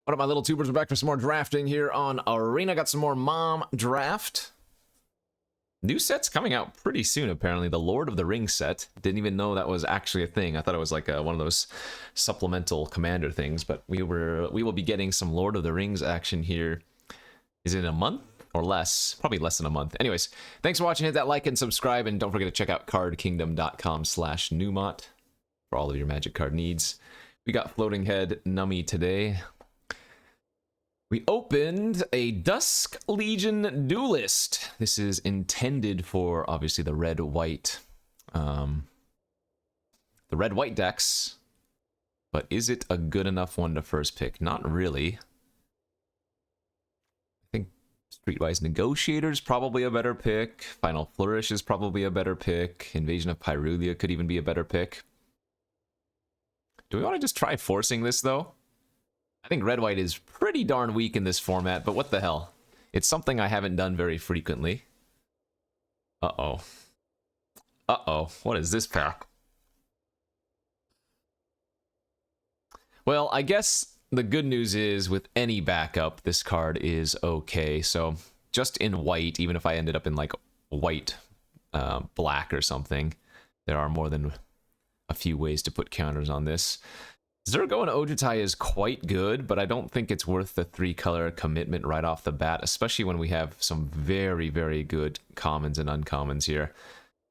What up, my little tubers? We're back for some more drafting here on Arena. Got some more Mom Draft. New set's coming out pretty soon, apparently. The Lord of the Rings set. Didn't even know that was actually a thing. I thought it was like one of those supplemental Commander things, but we will be getting some Lord of the Rings action here. Is it a month or less? Probably less than a month. Anyways, thanks for watching. Hit that like and subscribe, and don't forget to check out cardkingdom.com/Numot for all of your Magic card needs. We got Floating Head Nummy today. We opened a Dusk Legion Duelist. This is intended for, obviously, the red-white decks. But is it a good enough one to first pick? Not really. I think Streetwise Negotiator is probably a better pick. Final Flourish is probably a better pick. Invasion of Pyrulia could even be a better pick. Do we want to just try forcing this, though? I think red-white is pretty darn weak in this format, but what the hell? It's something I haven't done very frequently. Uh-oh. Uh-oh. What is this pack? Well, I guess the good news is with any backup, this card is okay. So just in white, even if I ended up in like white, black or something, there are more than a few ways to put counters on this. Zergo and Ojutai is quite good, but I don't think it's worth the 3-color commitment right off the bat, especially when we have some very, very good commons and uncommons here.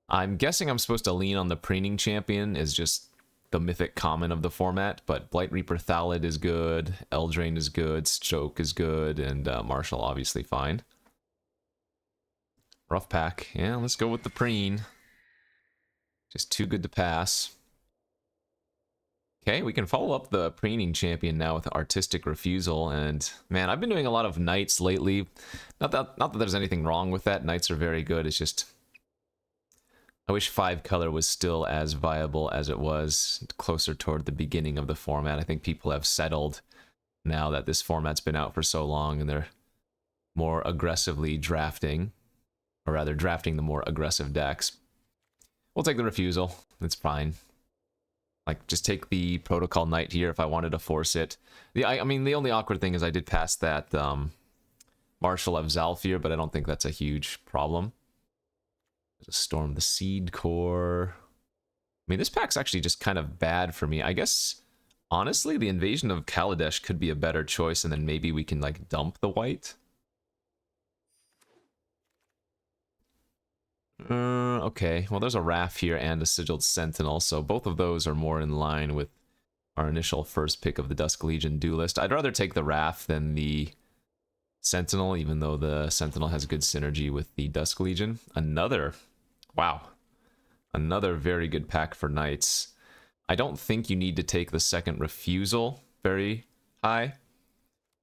I'm guessing I'm supposed to lean on the Preening Champion as just the mythic common of the format, but Blight Reaper Thallid is good, Eldraine is good, Stroke is good, and Marshall obviously fine. Rough pack. Yeah, let's go with the Preen. Just too good to pass. Okay, we can follow up the Preening Champion now with Artistic Refusal, and man, I've been doing a lot of Knights lately. Not that there's anything wrong with that. Knights are very good. It's just I wish 5-color was still as viable as it was closer toward the beginning of the format. I think people have settled now that this format's been out for so long, and they're more aggressively drafting, or rather drafting the more aggressive decks. We'll take the Refusal. It's fine. Like, just take the Protocol Knight here if I wanted to force it. I mean, the only awkward thing is I did pass that Marshal of Zalfir, but I don't think that's a huge problem. Storm the Seed Core. I mean, this pack's actually just kind of bad for me. I guess, honestly, the Invasion of Kaladesh could be a better choice, and then maybe we can, like, dump the white. Okay, well there's a Wrath here and a Sigiled Sentinel, so both of those are more in line with our initial first pick of the Dusk Legion Duelist. I'd rather take the Wrath than the Sentinel, even though the Sentinel has good synergy with the Dusk Legion. Wow. Another very good pack for Knights. I don't think you need to take the second Refusal very high.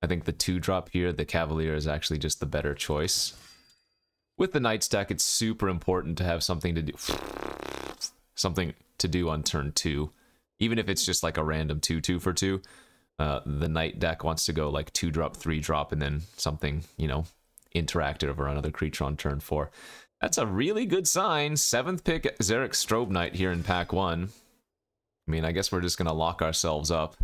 I think the 2-drop here, the Cavalier, is actually just the better choice. With the Knights deck, it's super important to have something to do on turn 2. Even if it's just like a random 2/2 for 2. The Knight deck wants to go like 2-drop, 3-drop, and then something, you know, interactive or another creature on turn 4. That's a really good sign. 7th pick, Xeric Strobe Knight here in pack 1. I mean, I guess we're just going to lock ourselves up.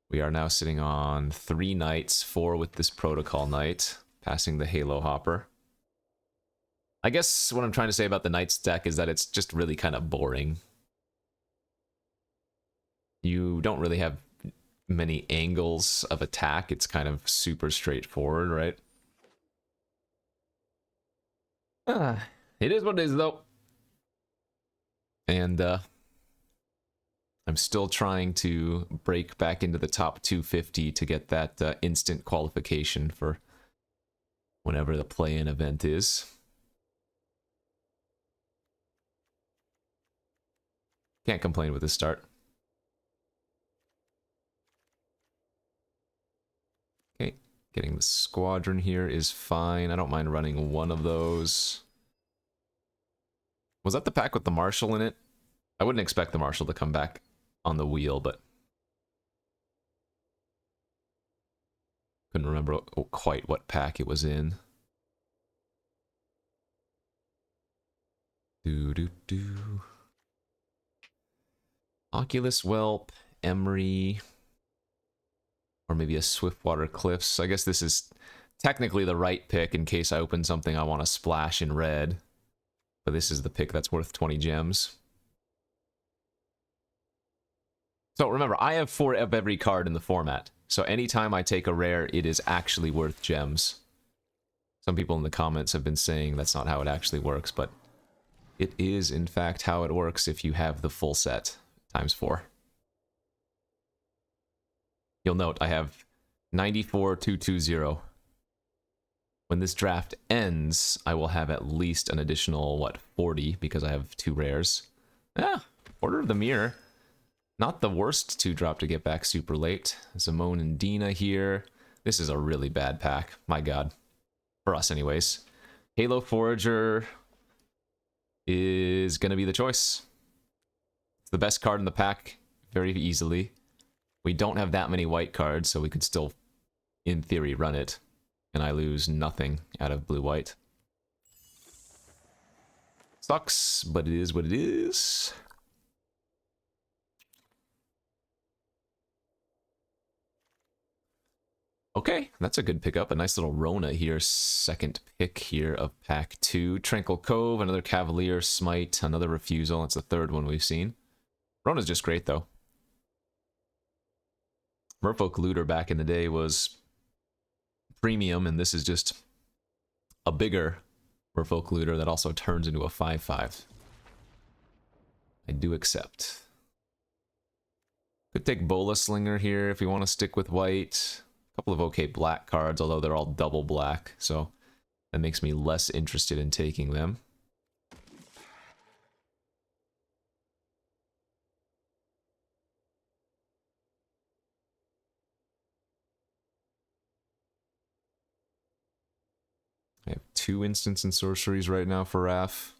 We are now sitting on 3 Knights, 4 with this Protocol Knight, passing the Halo Hopper. I guess what I'm trying to say about the Knights deck is that it's just really kind of boring. You don't really have many angles of attack. It's kind of super straightforward, right? It is what it is, though. And I'm still trying to break back into the top 250 to get that instant qualification for whenever the play-in event is. Can't complain with this start. Okay, getting the Squadron here is fine. I don't mind running one of those. Was that the pack with the Marshal in it? I wouldn't expect the Marshal to come back on the wheel, but couldn't remember quite what pack it was in. Oculus Whelp, Emery. Or maybe a Swiftwater Cliffs. I guess this is technically the right pick in case I open something I want to splash in red. But this is the pick that's worth 20 gems. So remember, I have 4 of every card in the format. So anytime I take a rare, it is actually worth gems. Some people in the comments have been saying that's not how it actually works, but it is in fact how it works if you have the full set times 4. You'll note I have 94,220. When this draft ends, I will have at least an additional, what, 40, because I have 2 rares. Order of the Mirror. Not the worst 2-drop to get back super late. Zimone and Dina here. This is a really bad pack. My god. For us, anyways. Halo Forager is going to be the choice. It's the best card in the pack, very easily. We don't have that many white cards, so we could still, in theory, run it. And I lose nothing out of blue-white. Sucks, but it is what it is. Okay, that's a good pickup. A nice little Rona here. Second pick here of pack 2. Tranquil Cove, another Cavalier, Smite, another Refusal. That's the third one we've seen. Rona's just great, though. Merfolk Looter back in the day was premium, and this is just a bigger Merfolk Looter that also turns into a 5/5. I do accept. Could take Bola Slinger here if we want to stick with white. A couple of okay black cards, although they're all double black, so that makes me less interested in taking them. I have 2 instants and sorceries right now for Raph.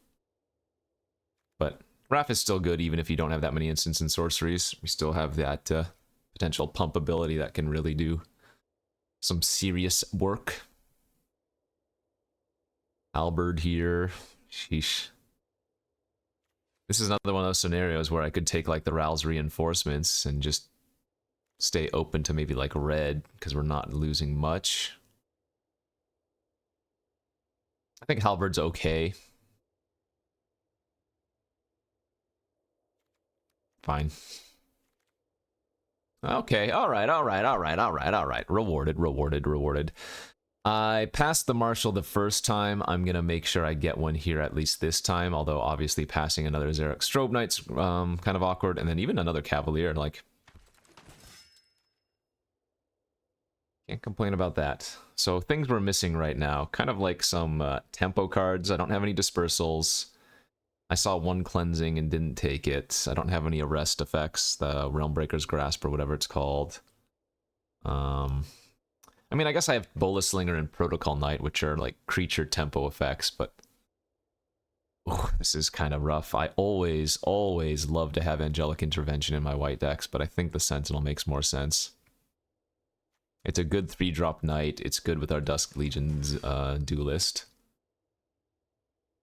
But Raph is still good even if you don't have that many instants and sorceries. We still have that potential pump ability that can really do some serious work. Albert here. Sheesh. This is another one of those scenarios where I could take like the Ral's reinforcements and just stay open to maybe like red because we're not losing much. I think Halberd's okay. Fine. Okay, alright. Rewarded. I passed the Marshal the first time. I'm gonna make sure I get one here at least this time, although obviously passing another Xeric Strobe Knight's kind of awkward, and then even another Cavalier, like... Can't complain about that. So things we're missing right now, kind of like some tempo cards. I don't have any dispersals. I saw one cleansing and didn't take it. I don't have any arrest effects, the Realmbreaker's Grasp or whatever it's called. I mean, I guess I have Bola Slinger and Protocol Knight, which are like creature tempo effects, but ooh, this is kind of rough. I always love to have Angelic Intervention in my white decks, but I think the Sentinel makes more sense. It's a good 3-drop Knight. It's good with our Dusk Legion's Duelist.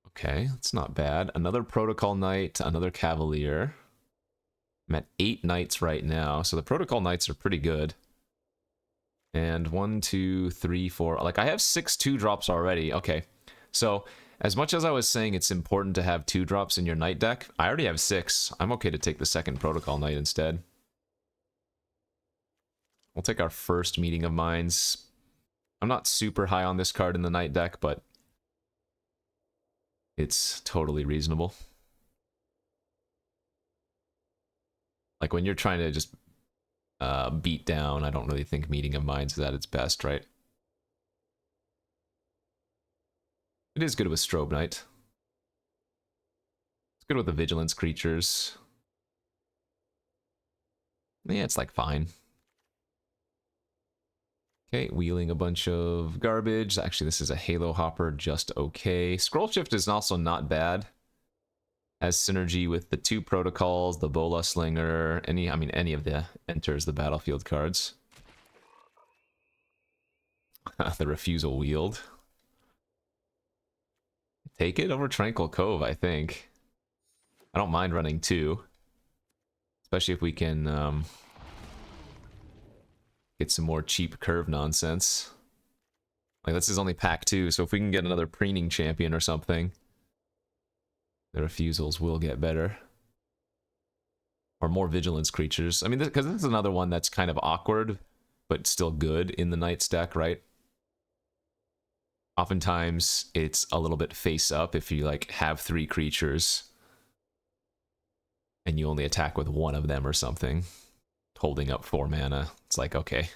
Okay, that's not bad. Another Protocol Knight, another Cavalier. I'm at 8 Knights right now, so the Protocol Knights are pretty good. And 1, 2, 3, 4... Like, I have 6 2-drops already. Okay, so as much as I was saying it's important to have 2-drops in your Knight deck, I already have 6. I'm okay to take the second Protocol Knight instead. We'll take our first Meeting of Minds. I'm not super high on this card in the Knight deck, but it's totally reasonable. Like, when you're trying to just beat down, I don't really think Meeting of Minds is at its best, right? It is good with Strobe Knight. It's good with the Vigilance creatures. Yeah, it's like fine. Okay, wheeling a bunch of garbage. Actually, this is a Halo Hopper, just okay. Scroll Shift is also not bad. Has synergy with the 2 protocols, the Bola Slinger, any of the enters the battlefield cards. The Refusal Wield. Take it over Tranquil Cove, I think. I don't mind running 2. Especially if we can get some more cheap curve nonsense. Like, this is only pack 2, so if we can get another preening champion or something, the refusals will get better. Or more vigilance creatures. I mean, because this is another one that's kind of awkward, but still good in the Knights deck, right? Oftentimes, it's a little bit face up if you, like, have 3 creatures and you only attack with one of them or something, holding up 4 mana. It's like, okay.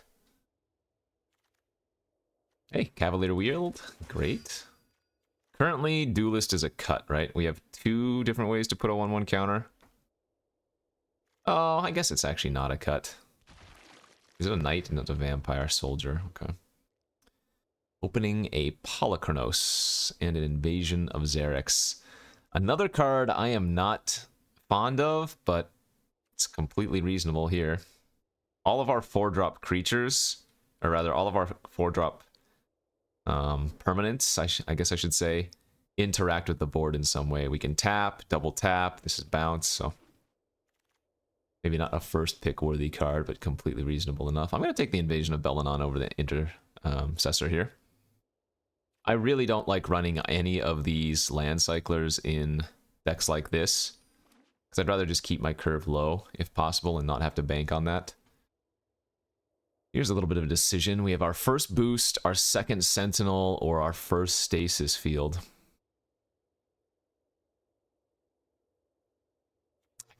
Hey, Cavalier Wield, great. Currently, Duelist is a cut, right? We have 2 different ways to put a 1/1 counter. Oh, I guess it's actually not a cut. Is it a knight? No, it's a vampire soldier. Okay. Opening a Polychronos and an Invasion of Xerix. Another card I am not fond of, but it's completely reasonable here. All of our 4-drop creatures, or rather all of our 4-drop permanents, I guess I should say, interact with the board in some way. We can tap, double tap, this is bounce, so maybe not a first pick worthy card, but completely reasonable enough. I'm going to take the Invasion of Belenon over the Intercessor here. I really don't like running any of these land cyclers in decks like this, because I'd rather just keep my curve low if possible and not have to bank on that. Here's a little bit of a decision. We have our first boost, our second Sentinel, or our first Stasis Field.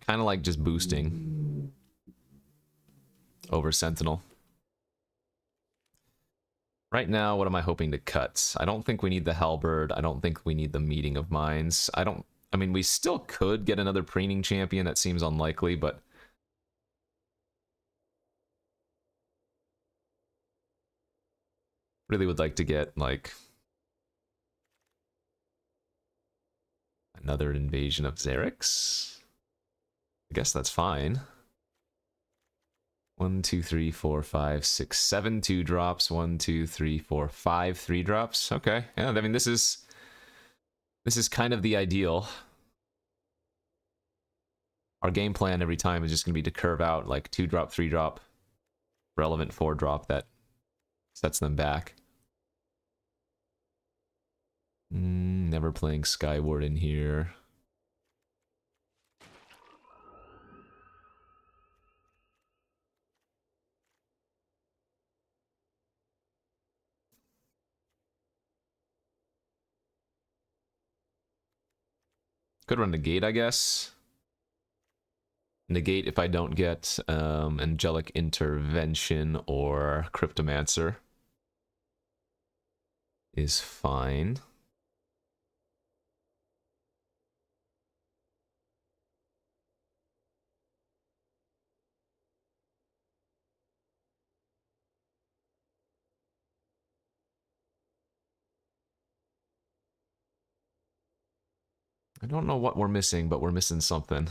Kind of like just boosting over Sentinel. Right now, what am I hoping to cut? I don't think we need the Halberd. I don't think we need the Meeting of Minds. I mean, we still could get another preening champion. That seems unlikely, but really would like to get, like, another Invasion of Xerix. I guess that's fine. 1, 2, 3, 4, 5, 6, 7 2-drops. 1, 2, 3, 4, 5 3-drops. Okay, yeah. I mean, this is kind of the ideal. Our game plan every time is just going to be to curve out like 2-drop, 3-drop, relevant 4-drop that sets them back. Never playing Skyward in here. Could run Negate, I guess. Negate if I don't get Angelic Intervention or Cryptomancer is fine. I don't know what we're missing, but we're missing something.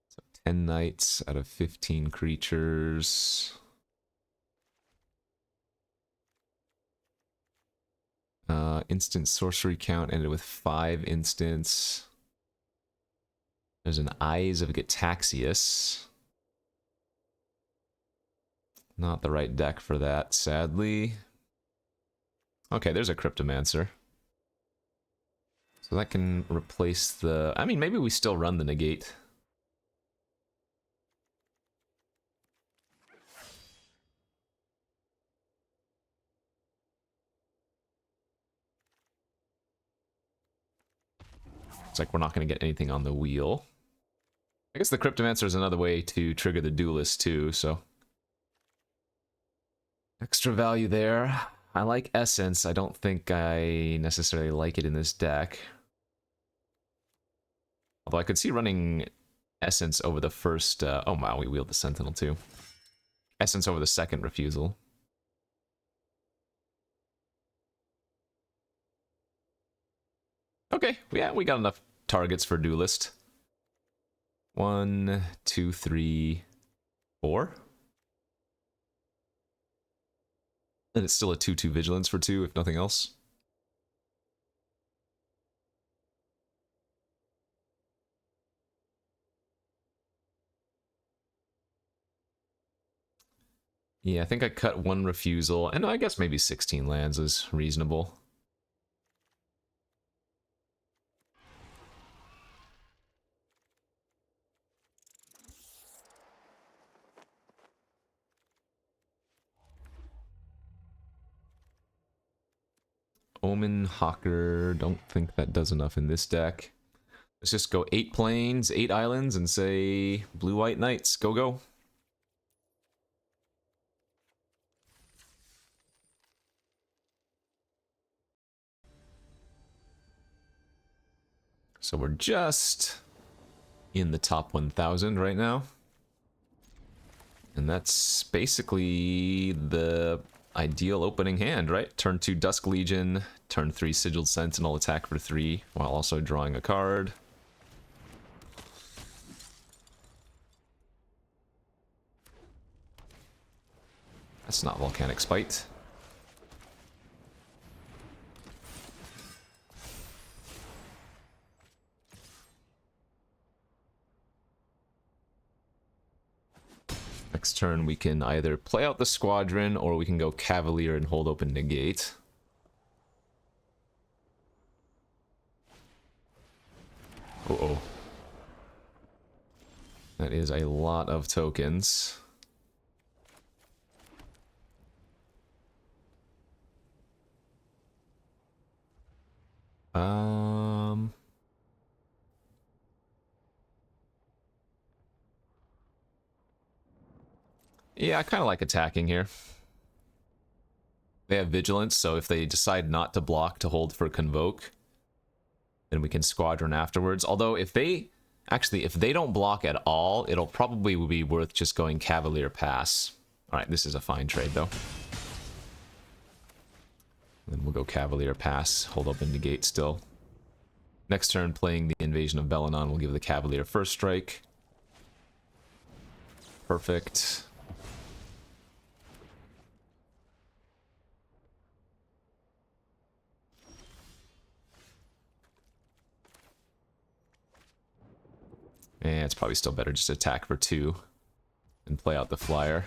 So 10 knights out of 15 creatures. Instant sorcery count ended with 5 instants. There's an Eyes of Gitaxias. Not the right deck for that, sadly. Okay, there's a Cryptomancer. So that can replace the... I mean, maybe we still run the Negate. It's like we're not going to get anything on the wheel. I guess the Cryptomancer is another way to trigger the Duelist too, so... Extra value there. I like Essence. I don't think I necessarily like it in this deck. Although I could see running Essence over the first... oh wow, we wield the Sentinel too. Essence over the second refusal. Okay, yeah, we got enough targets for Duelist. 1, 2, 3, 4. And it's still a 2/2 vigilance for 2, if nothing else. Yeah, I think I cut 1 refusal, and I guess maybe 16 lands is reasonable. Omen, Hawker, don't think that does enough in this deck. Let's just go 8 plains, 8 islands, and say blue-white knights. Go, go. So we're just in the top 1,000 right now. And that's basically the ideal opening hand, right? Turn 2 Dusk Legion, turn 3 Sigiled Sentinel, attack for 3, while also drawing a card. That's not Volcanic Spite. Next turn we can either play out the Squadron, or we can go Cavalier and hold open Negate. Uh-oh. That is a lot of tokens. Yeah, I kind of like attacking here. They have Vigilance, so if they decide not to block to hold for Convoke, then we can Squadron afterwards. Although, if they... Actually, if they don't block at all, it'll probably be worth just going Cavalier Pass. Alright, this is a fine trade, though. Then we'll go Cavalier Pass, hold open Negate still. Next turn, playing the Invasion of Belanon, we'll give the Cavalier first strike. Perfect. And it's probably still better just attack for 2 and play out the flyer.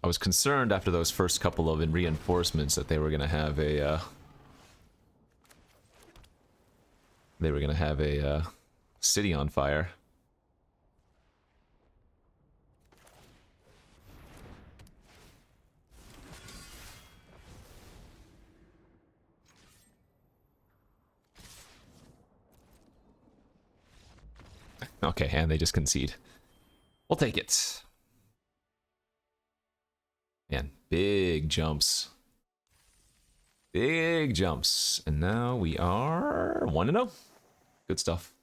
I was concerned after those first couple of reinforcements that they were going to have a city on fire. Okay, and they just concede. We'll take it. Man, big jumps. Big jumps. And now we are 1-0. Good stuff.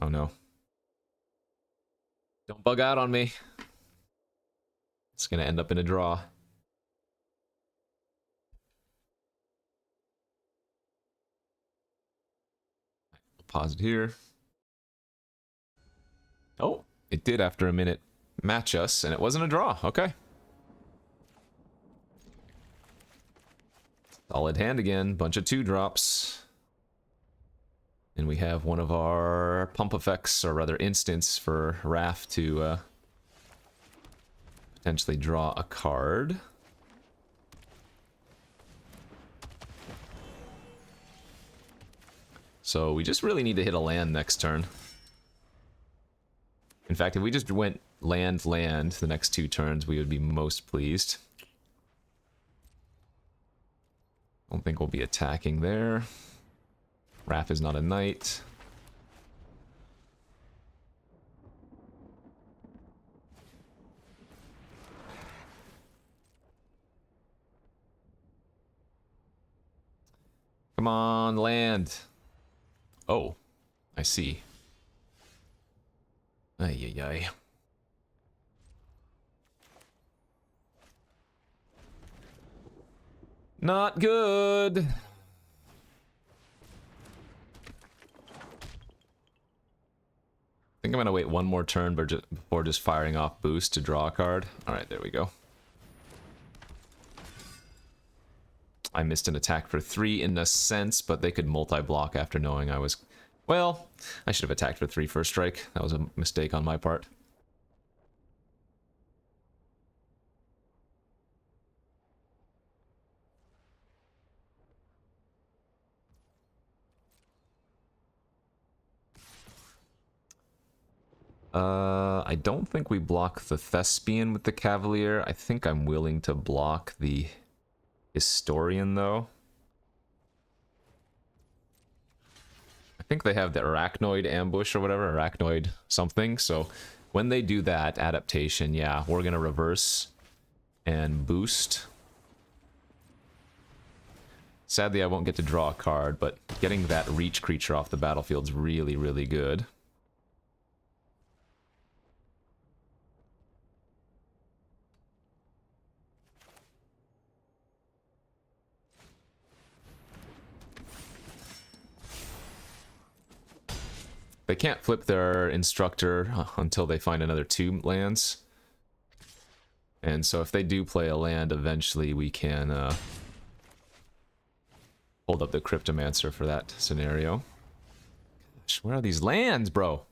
Oh no. Don't bug out on me. It's gonna end up in a draw. Pause it here. Oh, it did after a minute match us, and it wasn't a draw. Okay. Solid hand again. Bunch of 2-drops. And we have one of our pump effects, or rather instants, for Raph to potentially draw a card. So we just really need to hit a land next turn. In fact, if we just went land, land the next 2 turns, we would be most pleased. Don't think we'll be attacking there. Raph is not a knight. Come on, land. Oh, I see. Ay, ay, ay. Not good. I think I'm gonna wait one more turn before just firing off boost to draw a card. Alright, there we go. I missed an attack for 3 in a sense, but they could multi-block after knowing I was... Well, I should have attacked for 3 first strike. That was a mistake on my part. I don't think we block the Thespian with the Cavalier. I think I'm willing to block the Historian, though. I think they have the Arachnoid ambush or whatever, Arachnoid something, so when they do that adaptation, yeah, we're gonna reverse and boost. Sadly, I won't get to draw a card, but getting that reach creature off the battlefield's really, really good. They can't flip their Instructor until they find another 2 lands. And so if they do play a land, eventually we can hold up the Cryptomancer for that scenario. Gosh, where are these lands, bro?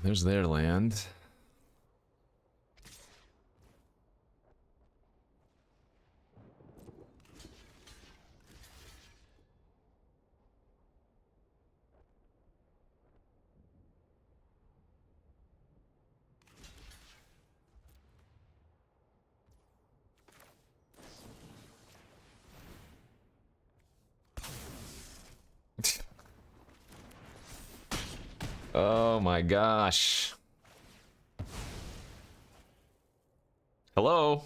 There's their land. Oh my gosh. Hello?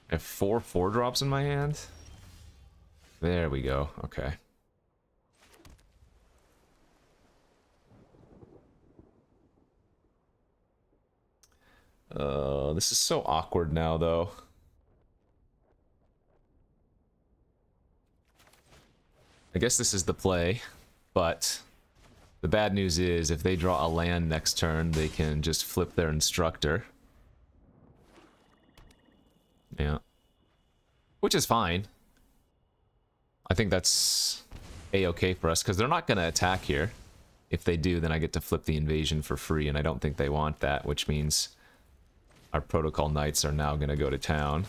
I have 4 4-drops in my hand? There we go, okay. This is so awkward now, though. I guess this is the play. But the bad news is, if they draw a land next turn, they can just flip their Instructor. Yeah. Which is fine. I think that's a-okay for us, because they're not going to attack here. If they do, then I get to flip the invasion for free, and I don't think they want that, which means our Protocol Knights are now going to go to town.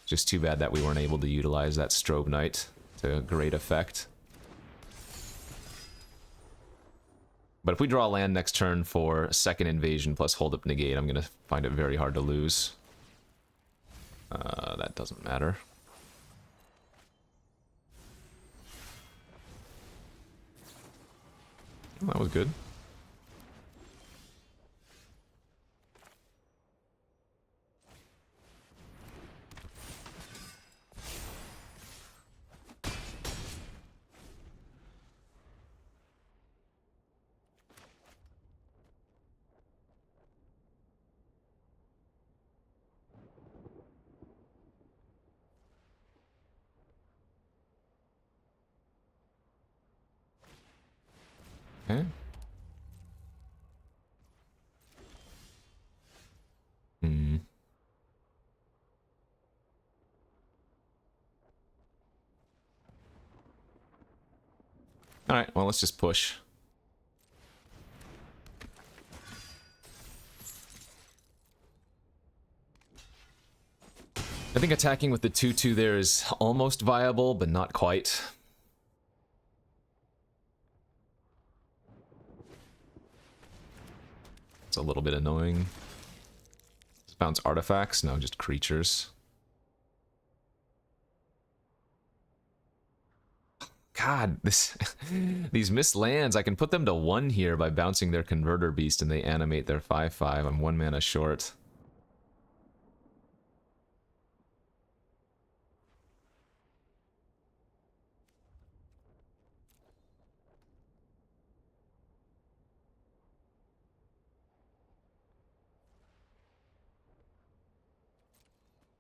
Just too bad that we weren't able to utilize that Strobe Knight to great effect. But if we draw a land next turn for second invasion plus hold up negate, I'm going to find it very hard to lose. That doesn't matter. Oh, that was good. Okay. Alright, well, let's just push. I think attacking with the 2/2 there is almost viable, but not quite. It's a little bit annoying. Bounce artifacts? No, just creatures. God, these missed lands, I can put them to 1 here by bouncing their Converter Beast and they animate their 5/5. I'm 1 mana short.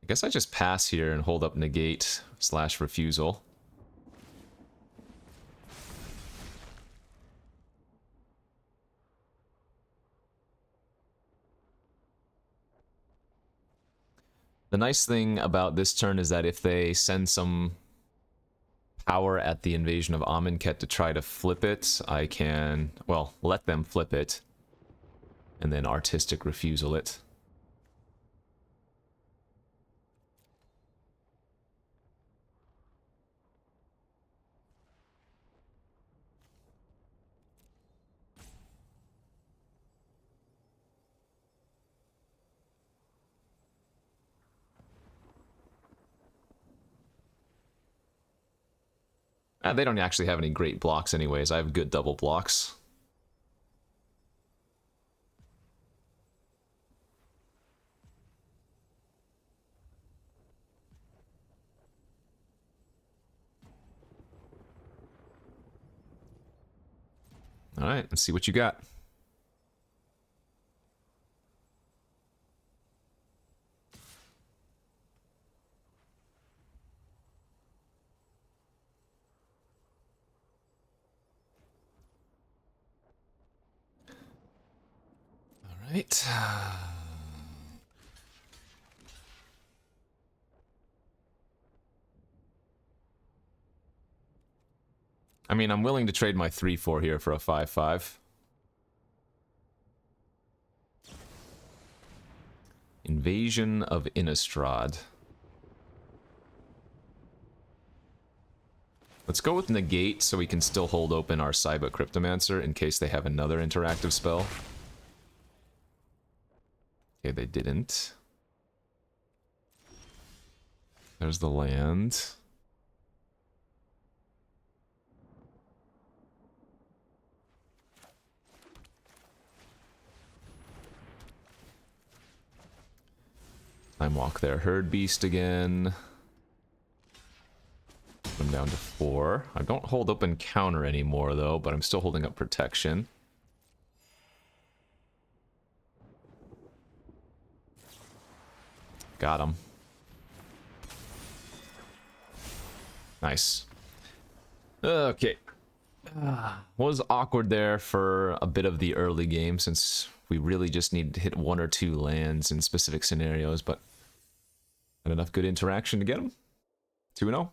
I guess I just pass here and hold up negate / refusal. The nice thing about this turn is that if they send some power at the invasion of Amonkhet to try to flip it, I can, well, let them flip it, and then artistic refusal it. They don't actually have any great blocks anyways. I have good double blocks. Alright, let's see what you got. Alright. I mean, I'm willing to trade my 3/4 here for a 5/5. Invasion of Innistrad. Let's go with negate so we can still hold open our Cyber Cryptomancer in case they have another interactive spell. Okay, they didn't. There's the land. Time walk their Herd Beast again. I'm down to 4. I don't hold open counter anymore though, but I'm still holding up protection. Got him. Nice. Okay. Was awkward there for a bit of the early game since we really just needed to hit 1 or 2 lands in specific scenarios, but had enough good interaction to get them. 2-0.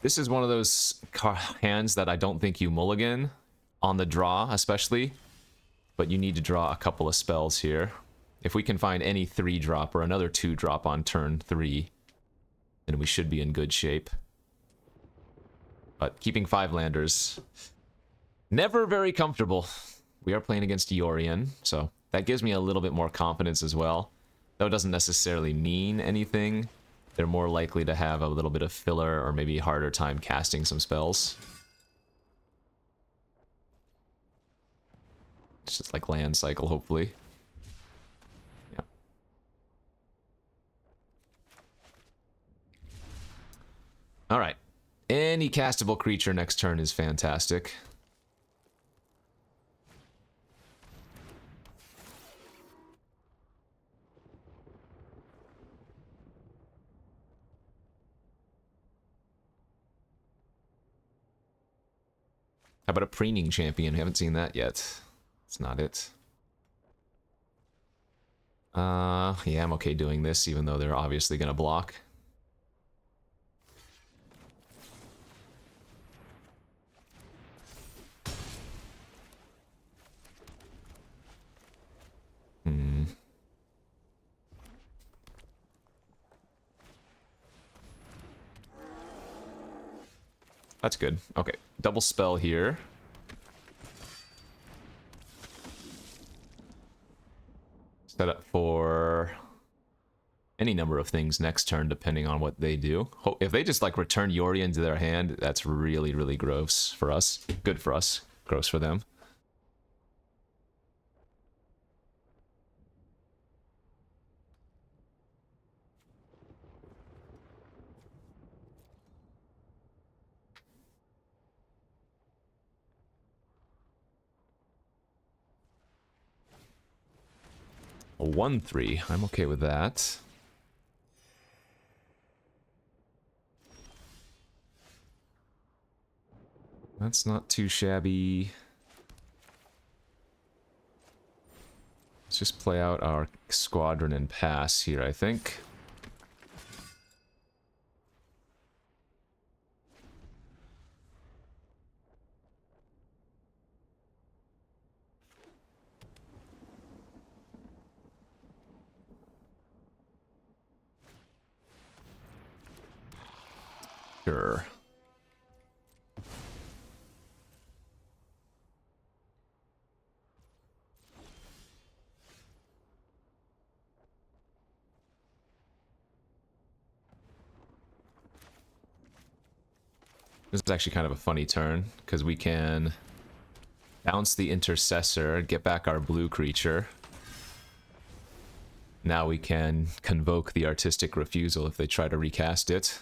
This is one of those hands that I don't think you mulligan, on the draw especially, but you need to draw a couple of spells here. If we can find any 3-drop or another 2-drop on turn 3, then we should be in good shape. But keeping 5 landers, never very comfortable. We are playing against Yorion, so that gives me a little bit more confidence as well. Though it doesn't necessarily mean anything. They're more likely to have a little bit of filler or maybe harder time casting some spells. It's just like land cycle, hopefully. Yeah. Alright. Any castable creature next turn is fantastic. How about a preening champion? We haven't seen that yet. It's not it. Yeah, I'm okay doing this, even though they're obviously gonna block. That's good. Okay, double spell here. Set up for any number of things next turn, depending on what they do. If they just like return Yorion to their hand, that's really, really gross for us. Good for us, gross for them. A 1-3. I'm okay with that. That's not too shabby. Let's just play out our squadron and pass here, I think. Sure. This is actually kind of a funny turn, because we can bounce the Intercessor, get back our blue creature. Now we can convoke the Artistic Refusal if they try to recast it.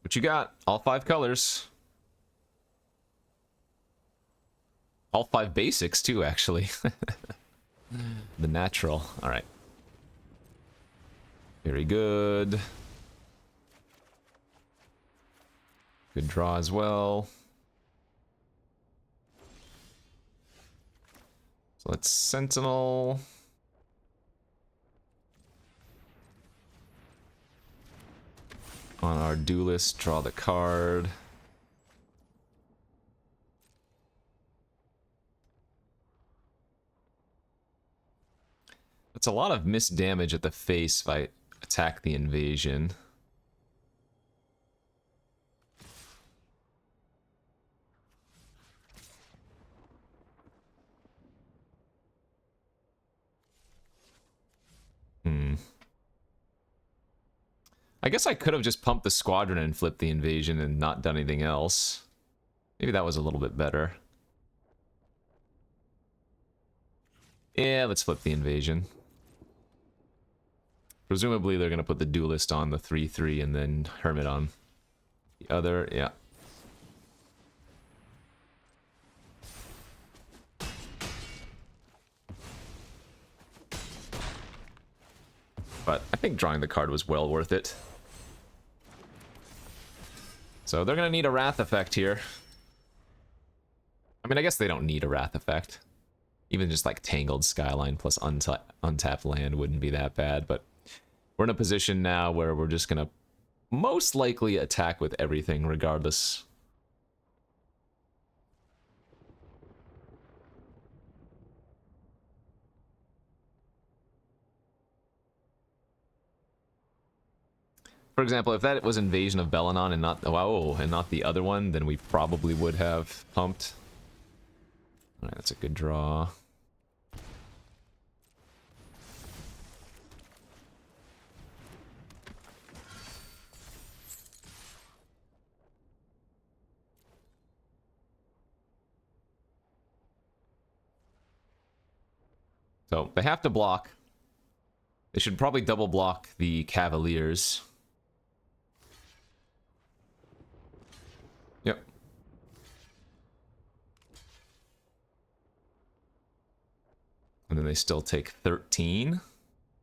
What you got? All 5 colors. All 5 basics, too, actually. The natural. Alright. Very good. Good draw as well. So let's Sentinel. On our duelist, draw the card. That's a lot of missed damage at the face if I attack the invasion. I guess I could have just pumped the squadron and flipped the invasion and not done anything else. Maybe that was a little bit better. Yeah, let's flip the invasion. Presumably they're going to put the duelist on the 3-3 and then Hermit on the other. Yeah. But I think drawing the card was well worth it. So they're going to need a Wrath effect here. I mean, I guess they don't need a Wrath effect. Even just like Tangled Skyline plus untapped land wouldn't be that bad, but we're in a position now where we're just going to most likely attack with everything regardless. For example, if that was Invasion of Belanon and not and not the other one, then we probably would have pumped. All right, that's a good draw. So they have to block. They should probably double block the Cavaliers. Yep. And then they still take 13.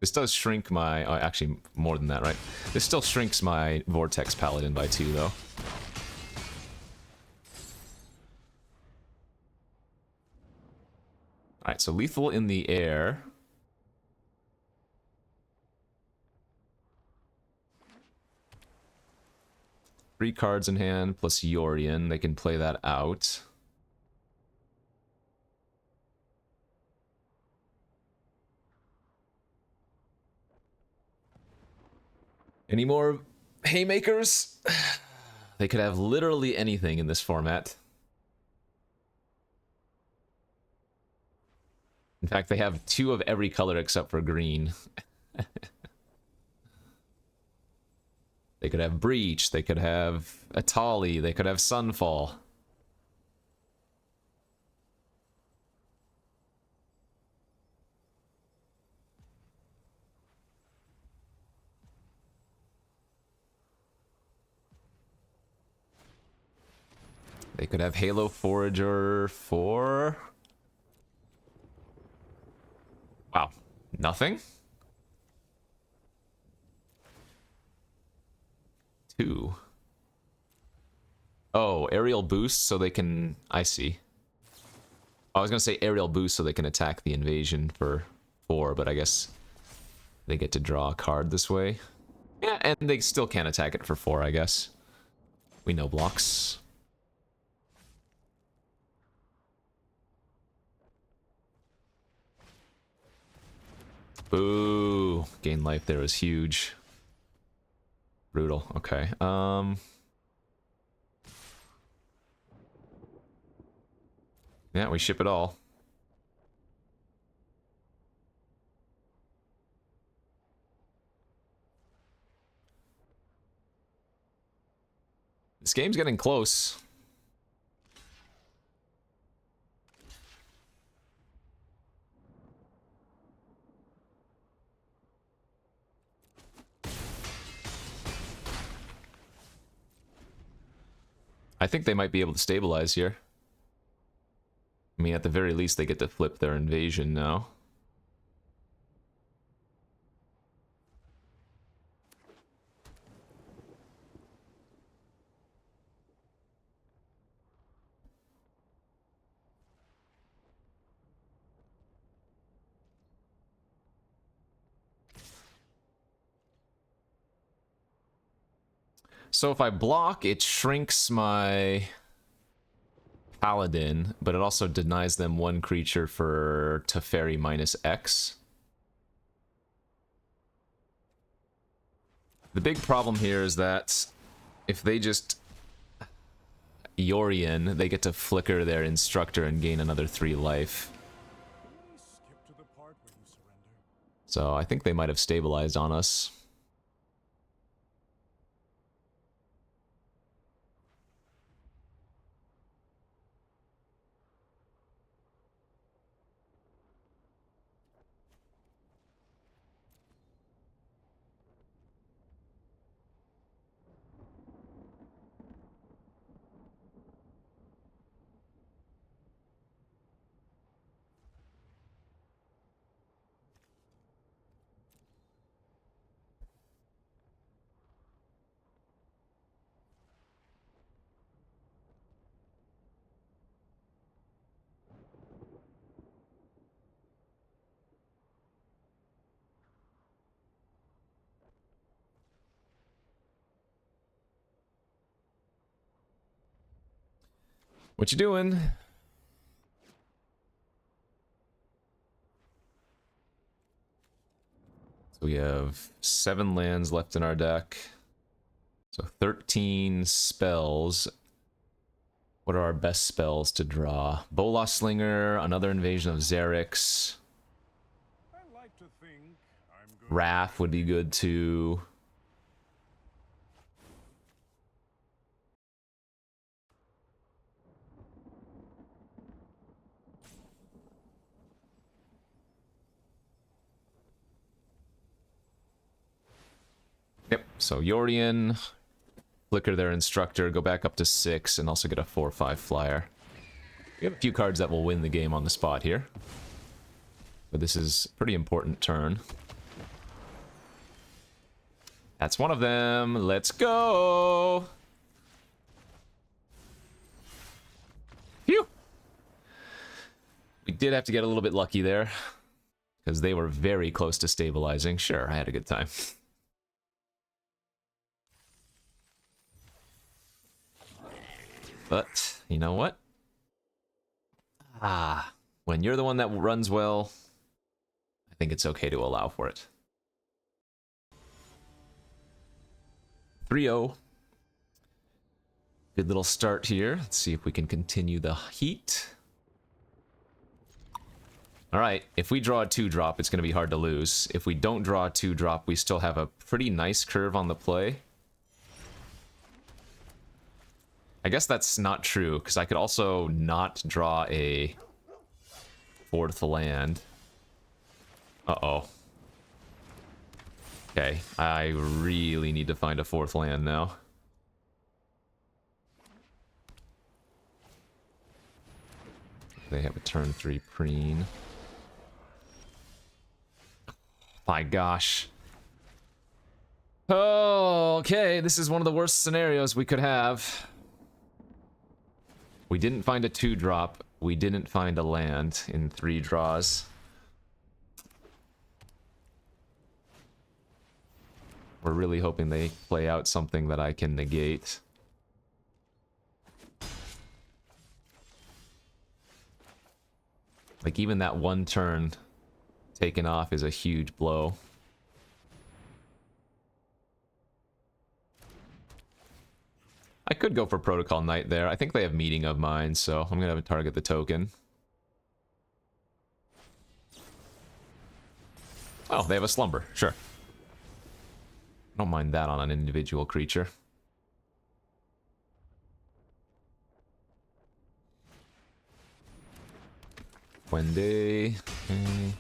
This does shrink my... Oh, actually, more than that, right? This still shrinks my Vortex Paladin by 2, though. Alright, so lethal in the air. Three cards in hand plus Yorion. They can play that out. Any more haymakers? They could have literally anything in this format. In fact, they have 2 of every color except for green. They could have Breach, they could have Atali, they could have Sunfall. They could have Halo Forager 4. Wow, nothing? 2. Oh, aerial boost so they can... I see. I was gonna say aerial boost so they can attack the invasion for 4, but I guess they get to draw a card this way. Yeah, and they still can't attack it for 4, I guess. We know blocks. Boo! Gain life there was huge. Brutal. Okay. Yeah, we ship it all. This game's getting close. I think they might be able to stabilize here. I mean, at the very least, they get to flip their invasion now. So if I block, it shrinks my Paladin, but it also denies them 1 creature for Teferi minus X. The big problem here is that if they just Yorian, they get to flicker their Instructor and gain another 3 life. So I think they might have stabilized on us. What you doing? So we have 7 lands left in our deck. So 13 spells. What are our best spells to draw? Bola Slinger, another invasion of Xerix. Wrath would be good too. Yep, so Yorian, flicker their Instructor, go back up to 6, and also get a 4/5 flyer. We have a few cards that will win the game on the spot here. But this is a pretty important turn. That's one of them. Let's go! Phew! We did have to get a little bit lucky there, because they were very close to stabilizing. Sure, I had a good time. But, you know what? When you're the one that runs well, I think it's okay to allow for it. 3-0. Good little start here. Let's see if we can continue the heat. Alright, if we draw a 2-drop, it's going to be hard to lose. If we don't draw a 2-drop, we still have a pretty nice curve on the play. I guess that's not true, because I could also not draw a 4th land. Uh-oh. Okay, I really need to find a 4th land now. They have a turn 3 preen. My gosh. Oh, okay, this is one of the worst scenarios we could have. We didn't find a 2-drop. We didn't find a land in 3 draws. We're really hoping they play out something that I can negate. Like, even that one turn taken off is a huge blow. I could go for Protocol Knight there. I think they have Meeting of Minds, so I'm gonna target the token. Oh, they have a Slumber. Sure. I don't mind that on an individual creature. Quende. Okay.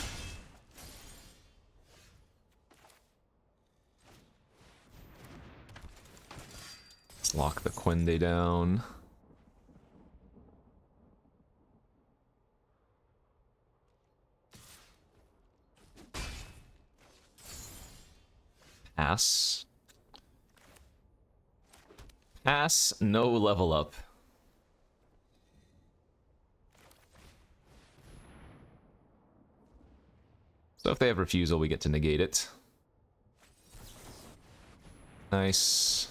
Let's lock the Quende down. Pass. Pass, no level up. So if they have refusal, we get to negate it. Nice.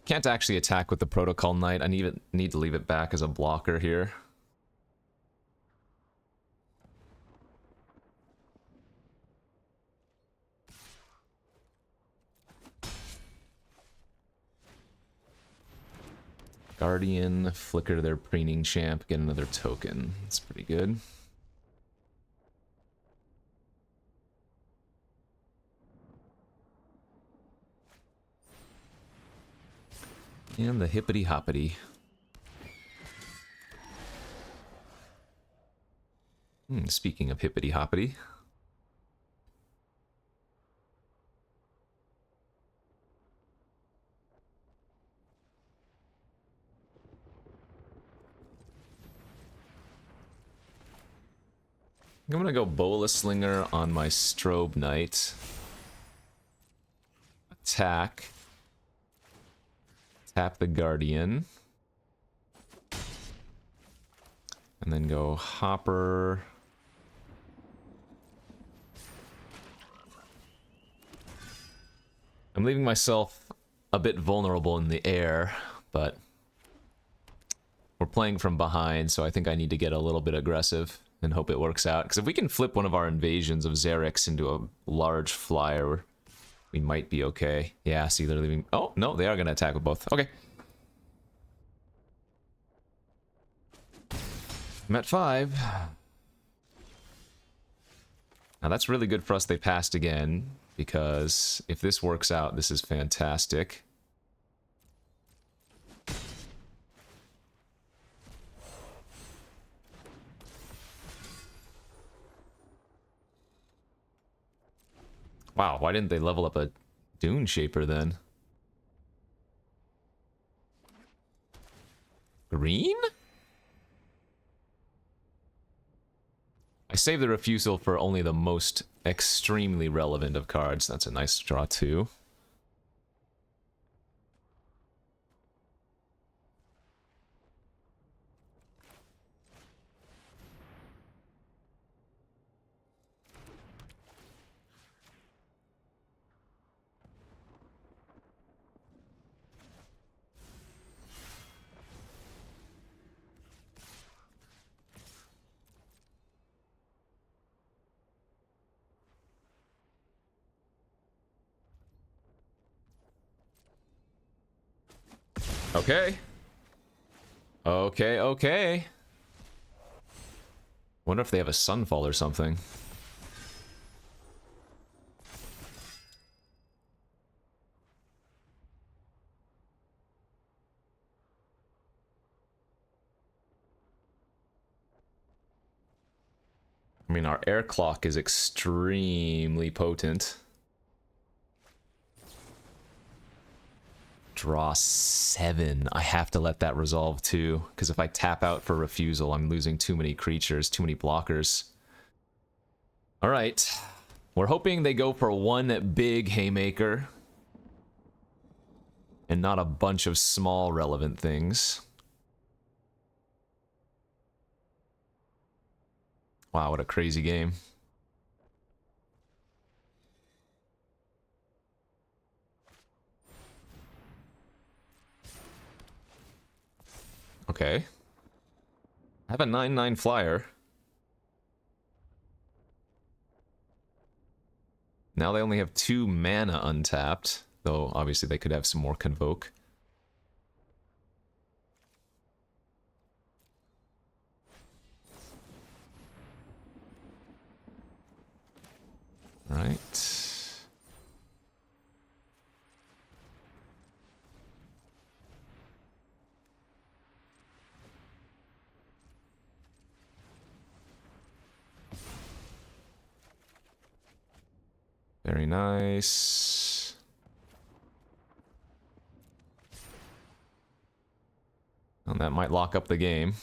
Can't actually attack with the Protocol Knight. I need to leave it back as a blocker here. Guardian, flicker their preening champ, get another token. That's pretty good. And the hippity hoppity. Speaking of hippity hoppity. I'm gonna go Bola Slinger on my Strobe Knight. Attack. Tap the Guardian. And then go Hopper. I'm leaving myself a bit vulnerable in the air, but we're playing from behind, so I think I need to get a little bit aggressive and hope it works out. Because if we can flip one of our invasions of Xerix into a large flyer, we might be okay. Yeah, see, they're leaving... Oh, no, they are going to attack with both. Okay. I'm at 5. Now, that's really good for us they passed again, because if this works out, this is fantastic. Wow, why didn't they level up a Dune Shaper then? Green? I saved the refusal for only the most extremely relevant of cards. That's a nice draw too. Okay. Okay, okay. Wonder if they have a Sunfall or something. I mean, our air clock is extremely potent. Draw 7. I have to let that resolve too, because if I tap out for refusal, I'm losing too many creatures, too many blockers. Alright. We're hoping they go for one big haymaker. And not a bunch of small relevant things. Wow, what a crazy game. Okay. I have a 9/9 flyer. Now they only have 2 mana untapped, though obviously they could have some more Convoke. Right. Very nice. And that might lock up the game.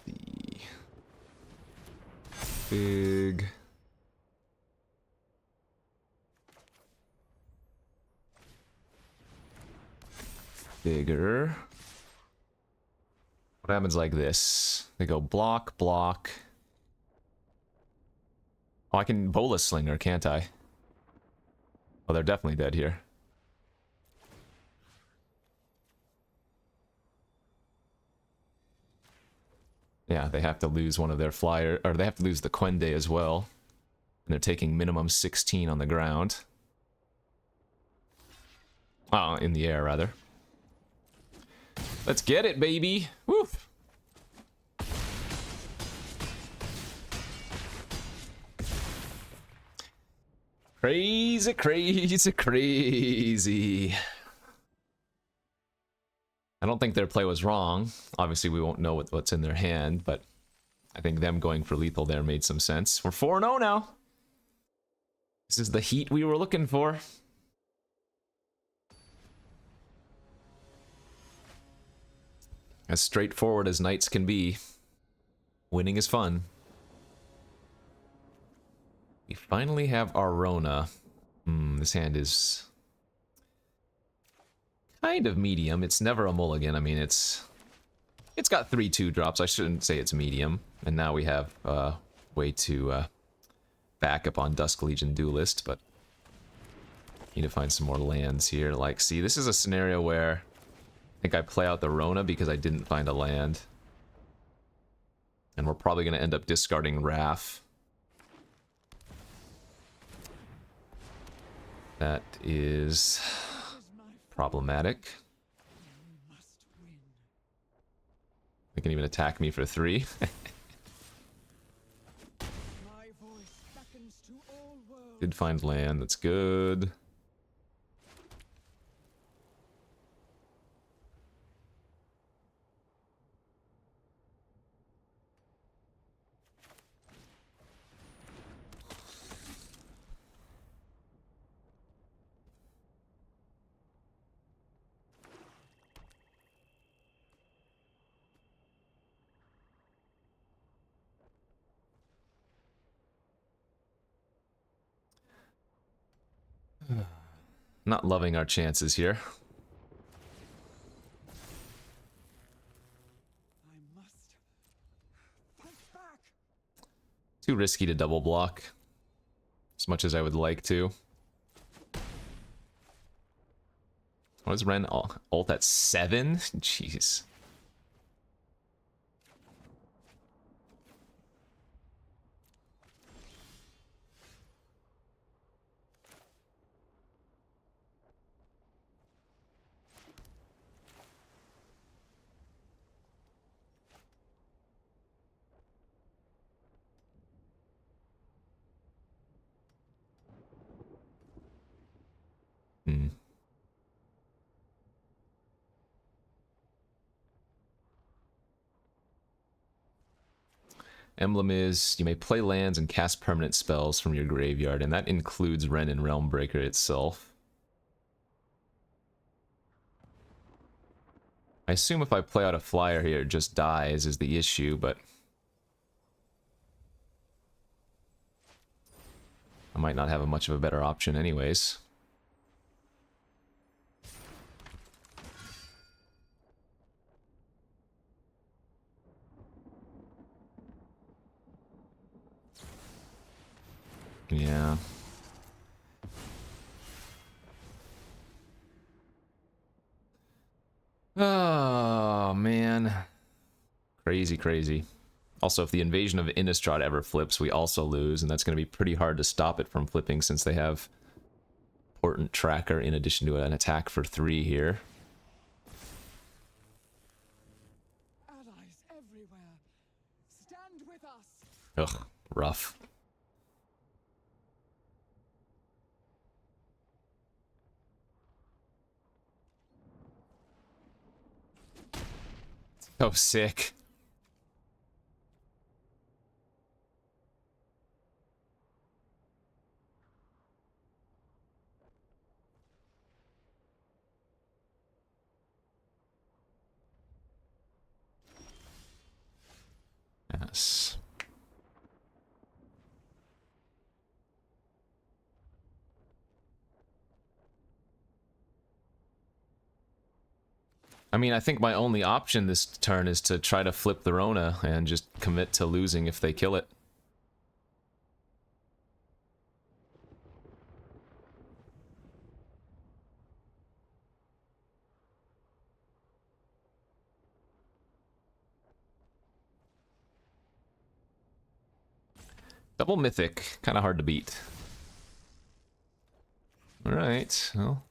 The big bigger. What happens like this? They go block, block. Oh, I can Bolas Slinger, can't I? Oh, they're definitely dead here. Yeah, they have to lose one of their flyer, or they have to lose the Quende as well. And they're taking minimum 16 on the ground. Oh, in the air, rather. Let's get it, baby! Woo! Crazy, crazy, crazy. I don't think their play was wrong. Obviously, we won't know what's in their hand, but I think them going for lethal there made some sense. We're 4-0 now. This is the heat we were looking for. As straightforward as Knights can be. Winning is fun. We finally have Arona. This hand is kind of medium. It's never a mulligan. I mean, it's got 3/2 drops. I shouldn't say it's medium. And now we have way to back up on Dusk Legion Duelist, but need to find some more lands here. Like, see, this is a scenario where I think I play out the Rona because I didn't find a land. And we're probably going to end up discarding Wrath. That is problematic. They can even attack me for 3. Did find land, that's good. Not loving our chances here. Too risky to double block. As much as I would like to. What is Ren ult at 7? Jeez. Emblem is, you may play lands and cast permanent spells from your graveyard, and that includes Wrenn and Realmbreaker itself. I assume if I play out a flyer here, it just dies is the issue, but I might not have much of a better option anyways. Yeah. Oh, man. Crazy, crazy. Also, if the Invasion of Innistrad ever flips, we also lose, and that's going to be pretty hard to stop it from flipping since they have Portent Tracker in addition to an attack for 3 here. Allies everywhere. Stand with us. Ugh, rough. So sick. Yes. I mean, I think my only option this turn is to try to flip the Rona and just commit to losing if they kill it. Double Mythic, kind of hard to beat. Alright, well.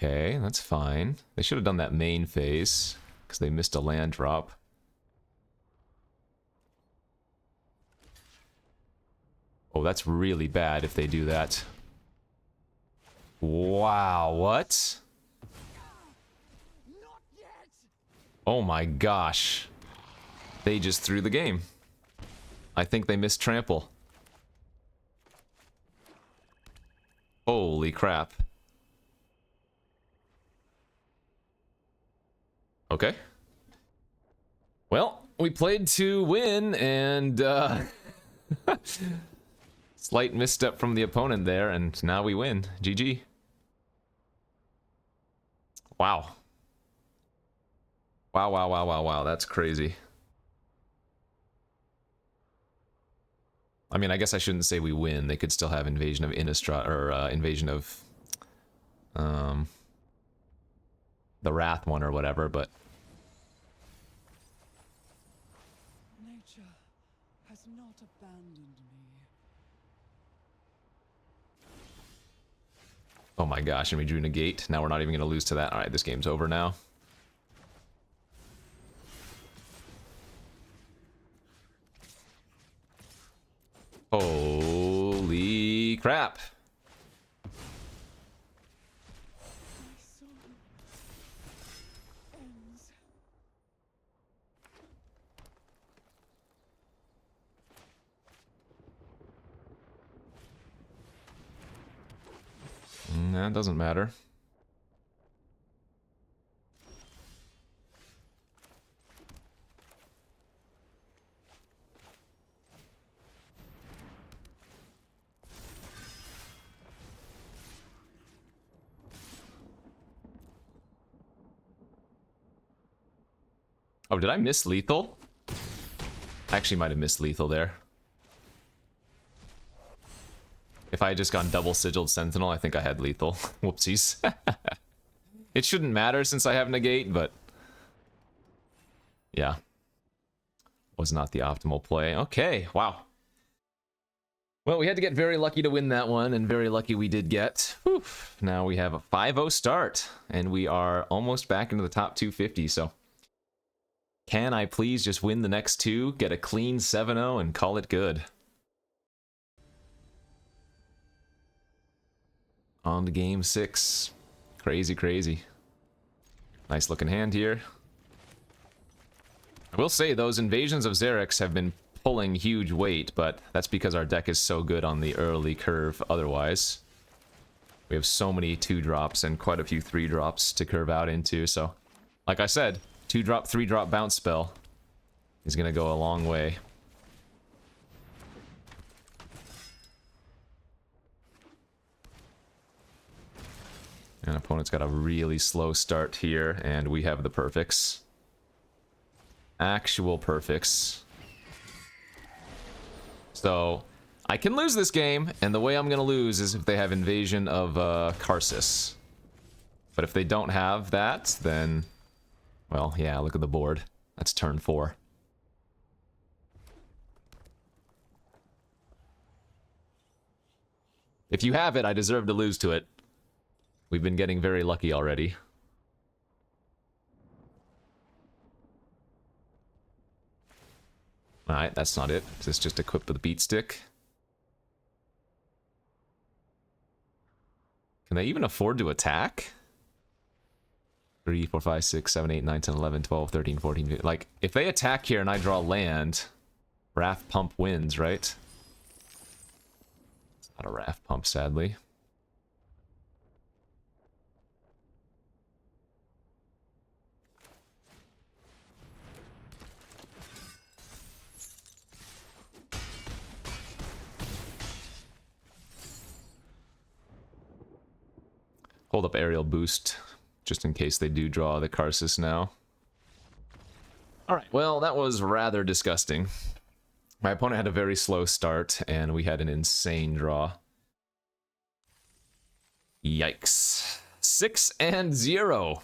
Okay, that's fine. They should have done that main phase, because they missed a land drop. Oh, that's really bad if they do that. Wow, what? Not yet. Oh my gosh. They just threw the game. I think they missed trample. Holy crap. Okay. Well, we played to win, and slight misstep from the opponent there, and now we win. GG. Wow. Wow, wow, wow, wow, wow. That's crazy. I mean, I guess I shouldn't say we win. They could still have Invasion of Innistrad, or Invasion of the Wrath one or whatever, but Nature has not abandoned me. oh my gosh, and we drew negate. Now we're not even going to lose to that. All right, this game's over now. Holy crap. My soul ends. That doesn't matter. Oh, did I miss lethal? I actually might have missed lethal there. If I had just gone double sigiled sentinel, I think I had lethal. Whoopsies. It shouldn't matter since I have negate, but yeah. Was not the optimal play. Okay, wow. Well, we had to get very lucky to win that one, and very lucky we did get. Whew. Now we have a 5-0 start, and we are almost back into the top 250, so can I please just win the next two, get a clean 7-0, and call it good? On to game 6. Crazy, crazy. Nice looking hand here. will say those invasions of Xerix have been pulling huge weight, but that's because our deck is so good on the early curve otherwise. We have so many 2-drops and quite a few 3-drops to curve out into, so... Like I said, 2-drop, 3-drop bounce spell is gonna go a long way. And opponent's got a really slow start here, and we have the perfects. Actual perfects. So, I can lose this game, and the way I'm gonna lose is if they have Invasion of Karsus. But if they don't have that, then... Well, yeah, look at the board. That's turn 4. If you have it, I deserve to lose to it. We've been getting very lucky already. Alright, that's not it. Is this just equipped with a beat stick? Can they even afford to attack? 3, 4, 5, 6, 7, 8, 9, 10, 11, 12, 13, 14, 15. Like, if they attack here and I draw land, Wrath Pump wins, right? It's not a Wrath Pump, sadly. Hold up aerial boost, just in case they do draw the Karsus now. Alright, well, that was rather disgusting. My opponent had a very slow start, and we had an insane draw. Yikes. 6-0.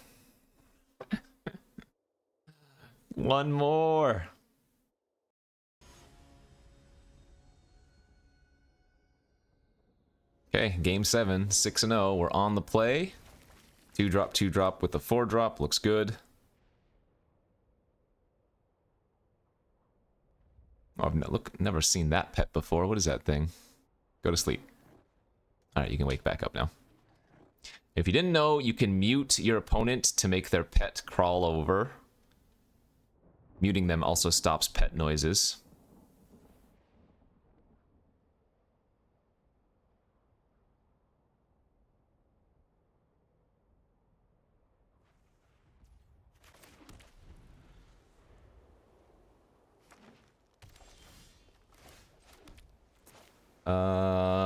One more. Okay, game 7, 6-0. We're on the play. 2-drop, 2-drop with the 4-drop. Looks good. Oh, I've never seen that pet before. What is that thing? Go to sleep. Alright, you can wake back up now. If you didn't know, you can mute your opponent to make their pet crawl over. Muting them also stops pet noises.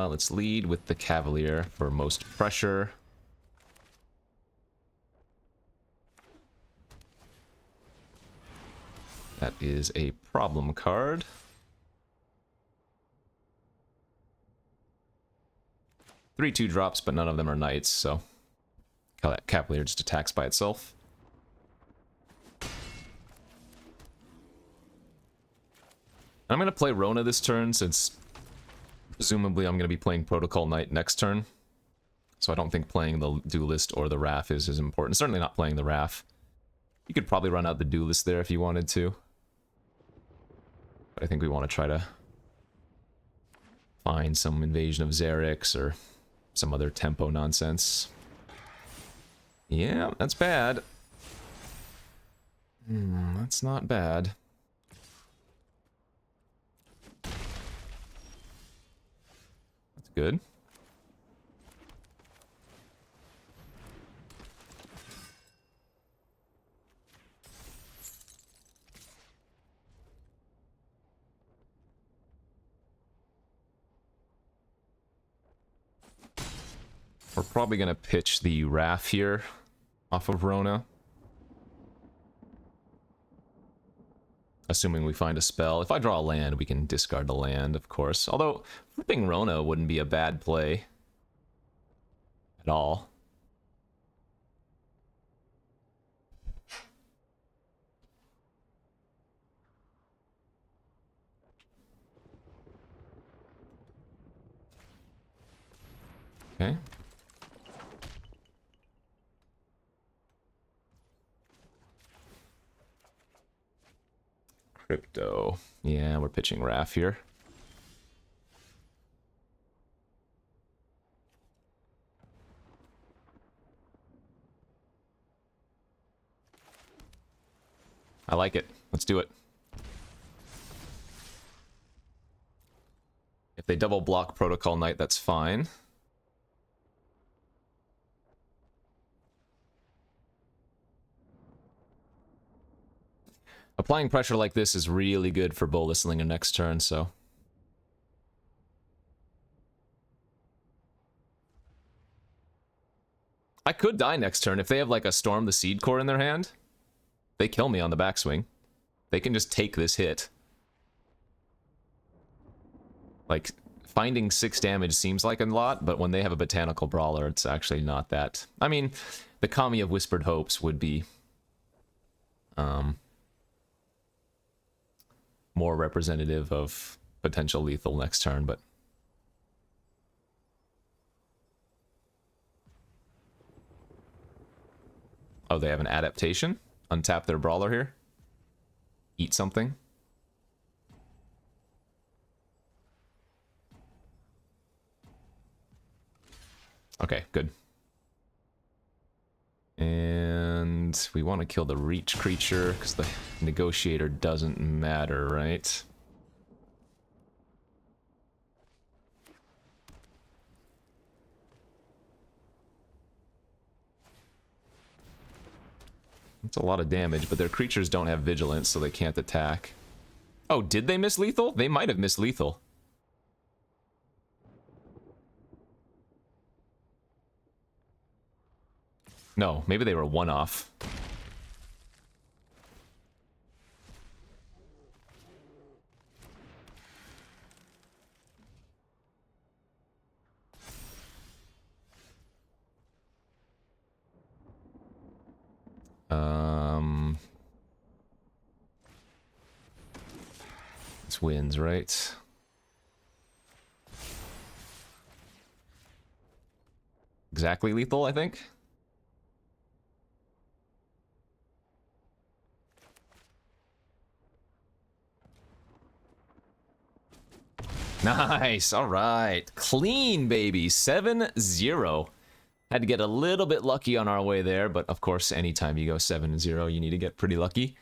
Let's lead with the Cavalier for most pressure. That is a problem card. Three 2-drops, but none of them are knights, so Cavalier just attacks by itself. I'm going to play Rona this turn, since presumably I'm going to be playing Protocol Knight next turn. So I don't think playing the Duelist or the Wrath is as important. Certainly not playing the Wrath. You could probably run out the Duelist there if you wanted to. But I think we want to try to find some Invasion of Xerix or some other tempo nonsense. Yeah, that's bad. That's not bad. That's good. We're probably going to pitch the Wrath here off of Rona. Assuming we find a spell. If I draw a land, we can discard the land, of course. Although, flipping Rona wouldn't be a bad play. At all. Okay. Crypto. Yeah, we're pitching Wrath here. I like it. Let's do it. If they double block Protocol Knight, that's fine. Applying pressure like this is really good for Bolas Linger next turn, so... I could die next turn. If they have like a Storm the Seed Core in their hand, they kill me on the backswing. They can just take this hit. Like, finding 6 damage seems like a lot, but when they have a Botanical Brawler, it's actually not that. I mean, the Kami of Whispered Hopes would be more representative of potential lethal next turn, but... Oh, they have an adaptation? Untap their Brawler here? Eat something? Okay, good. And we want to kill the Reach creature, because the Negotiator doesn't matter, right? It's a lot of damage, but their creatures don't have Vigilance, so they can't attack. Oh, did they miss lethal? They might have missed lethal. No, maybe they were one off. This wins, right? Exactly lethal, I think. Nice, all right. Clean, baby. 7-0. Had to get a little bit lucky on our way there, but of course, anytime you go 7-0, you need to get pretty lucky.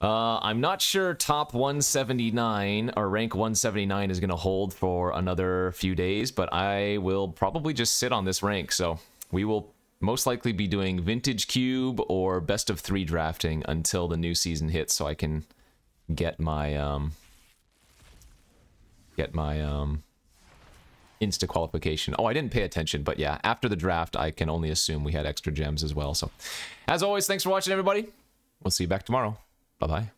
I'm not sure top 179 or rank 179 is going to hold for another few days, but I will probably just sit on this rank, so we will most likely be doing Vintage Cube or Best of 3 drafting until the new season hits, so I can get my insta qualification. Oh, I didn't pay attention, but yeah, after the draft, I can only assume we had extra gems as well. So, as always, thanks for watching, everybody. We'll see you back tomorrow. Bye-bye.